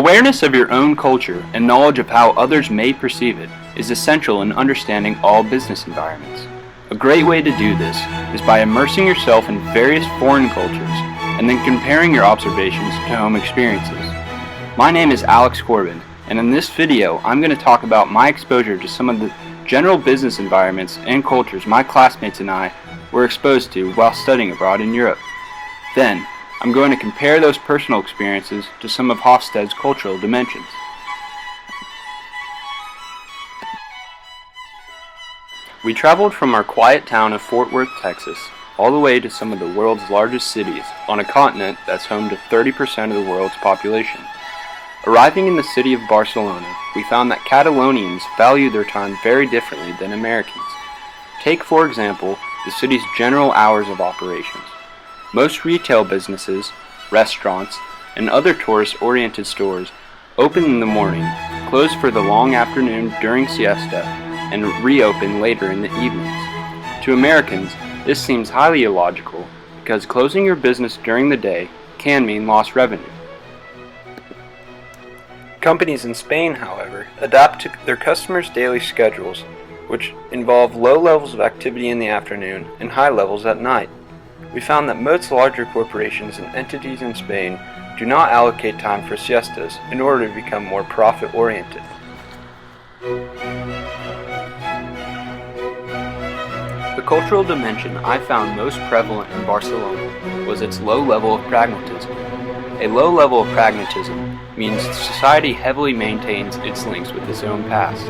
Awareness of your own culture and knowledge of how others may perceive it is essential in understanding all business environments. A great way to do this is by immersing yourself in various foreign cultures and then comparing your observations to home experiences. My name is Alex Corbin, and in this video I'm going to talk about my exposure to some of the general business environments and cultures my classmates and I were exposed to while studying abroad in Europe. Then, I'm going to compare those personal experiences to some of Hofstede's cultural dimensions. We traveled from our quiet town of Fort Worth, Texas, all the way to some of the world's largest cities on a continent that's home to 30% of the world's population. Arriving in the city of Barcelona, we found that Catalonians value their time very differently than Americans. Take, for example, the city's general hours of operations. Most retail businesses, restaurants, and other tourist-oriented stores open in the morning, close for the long afternoon during siesta, and reopen later in the evenings. To Americans, this seems highly illogical because closing your business during the day can mean lost revenue. Companies in Spain, however, adapt to their customers' daily schedules, which involve low levels of activity in the afternoon and high levels at night. We found that most larger corporations and entities in Spain do not allocate time for siestas in order to become more profit-oriented. The cultural dimension I found most prevalent in Barcelona was its low level of pragmatism. A low level of pragmatism means society heavily maintains its links with its own past.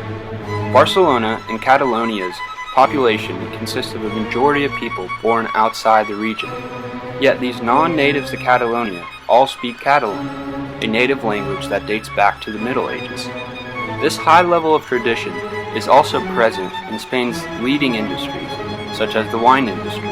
Barcelona and Catalonia's population consists of a majority of people born outside the region. Yet these non-natives of Catalonia all speak Catalan, a native language that dates back to the Middle Ages. This high level of tradition is also present in Spain's leading industries, such as the wine industry.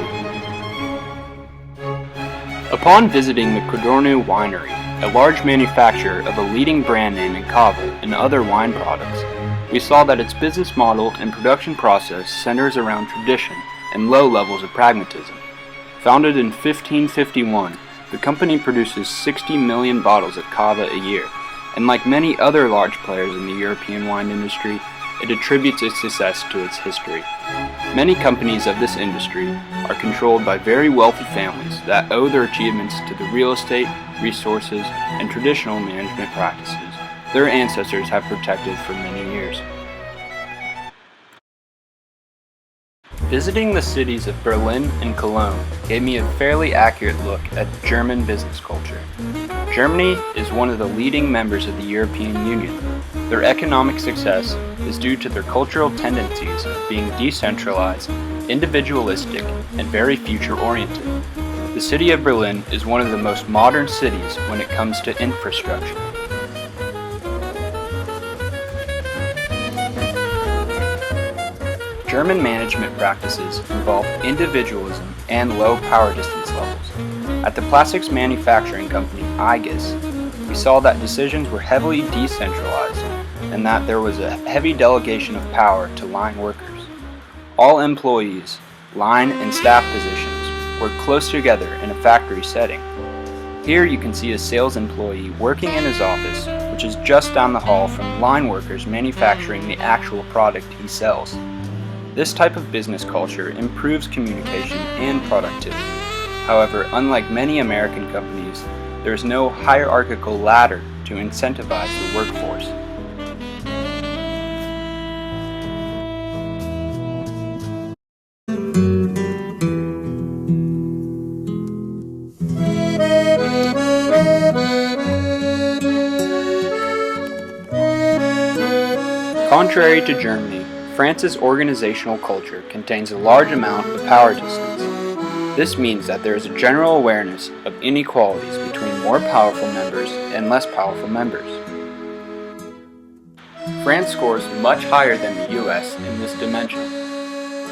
Upon visiting the Codorniu winery, a large manufacturer of a leading brand name in Cava and other wine products, we saw that its business model and production process centers around tradition and low levels of pragmatism. Founded in 1551, the company produces 60 million bottles of Cava a year, and like many other large players in the European wine industry, it attributes its success to its history. Many companies of this industry are controlled by very wealthy families that owe their achievements to the real estate, resources, and traditional management practices their ancestors have protected for many years. Visiting the cities of Berlin and Cologne gave me a fairly accurate look at German business culture. Germany is one of the leading members of the European Union. Their economic success is due to their cultural tendencies of being decentralized, individualistic, and very future-oriented. The city of Berlin is one of the most modern cities when it comes to infrastructure. German management practices involve individualism and low power distance levels. At the plastics manufacturing company IGUS, we saw that decisions were heavily decentralized and that there was a heavy delegation of power to line workers. All employees, line and staff positions, work close together in a factory setting. Here you can see a sales employee working in his office, which is just down the hall from line workers manufacturing the actual product he sells. This type of business culture improves communication and productivity. However, unlike many American companies, there is no hierarchical ladder to incentivize the workforce. Contrary to Germany, France's organizational culture contains a large amount of power distance. This means that there is a general awareness of inequalities between more powerful members and less powerful members. France scores much higher than the US in this dimension.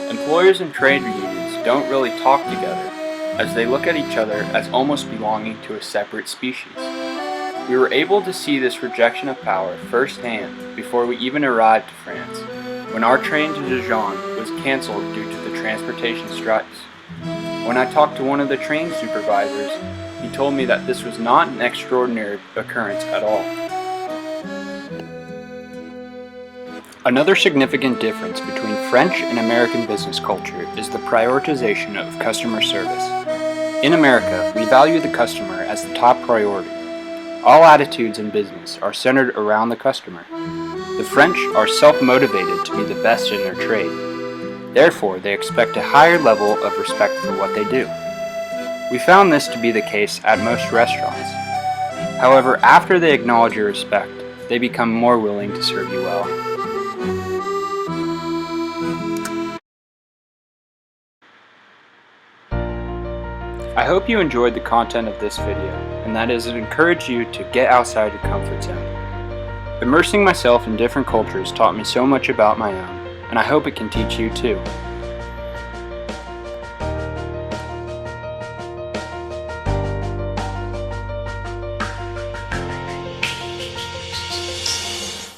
Employers and trade unions don't really talk together, as they look at each other as almost belonging to a separate species. We were able to see this rejection of power firsthand before we even arrived to France, when our train to Dijon was cancelled due to the transportation strikes. When I talked to one of the train supervisors, he told me that this was not an extraordinary occurrence at all. Another significant difference between French and American business culture is the prioritization of customer service. In America, we value the customer as the top priority. All attitudes in business are centered around the customer. The French are self-motivated to be the best in their trade. Therefore, they expect a higher level of respect for what they do. We found this to be the case at most restaurants. However, after they acknowledge your respect, they become more willing to serve you well. I hope you enjoyed the content of this video, and that it encouraged you to get outside your comfort zone. Immersing myself in different cultures taught me so much about my own, and I hope it can teach you too.